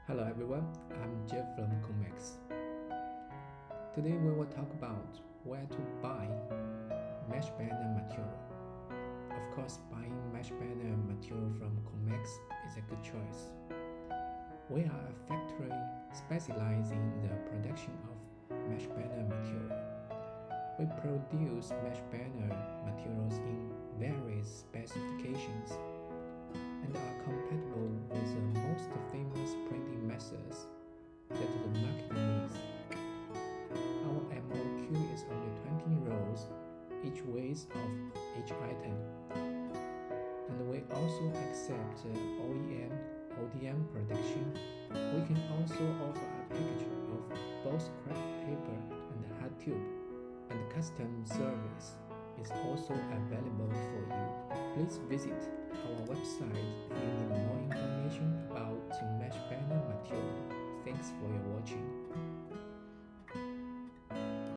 Hello everyone, I'm Jeff from COMAX. Today we will talk about where to buy mesh banner material. Of course, buying mesh banner material from COMAX is a good choice. We are a factory specializing in the production of mesh banner material. We produce mesh banner materials in various specifications and are compatible with the most famous printing methods that the market needs. Our MOQ is only 20 rows, each weight of each item. And we also accept OEM, ODM production. We can also offer a package of both craft paper and hard tube, and custom service is also available for you. Please visit our website if you need more information about mesh banner material. Thanks for your watching.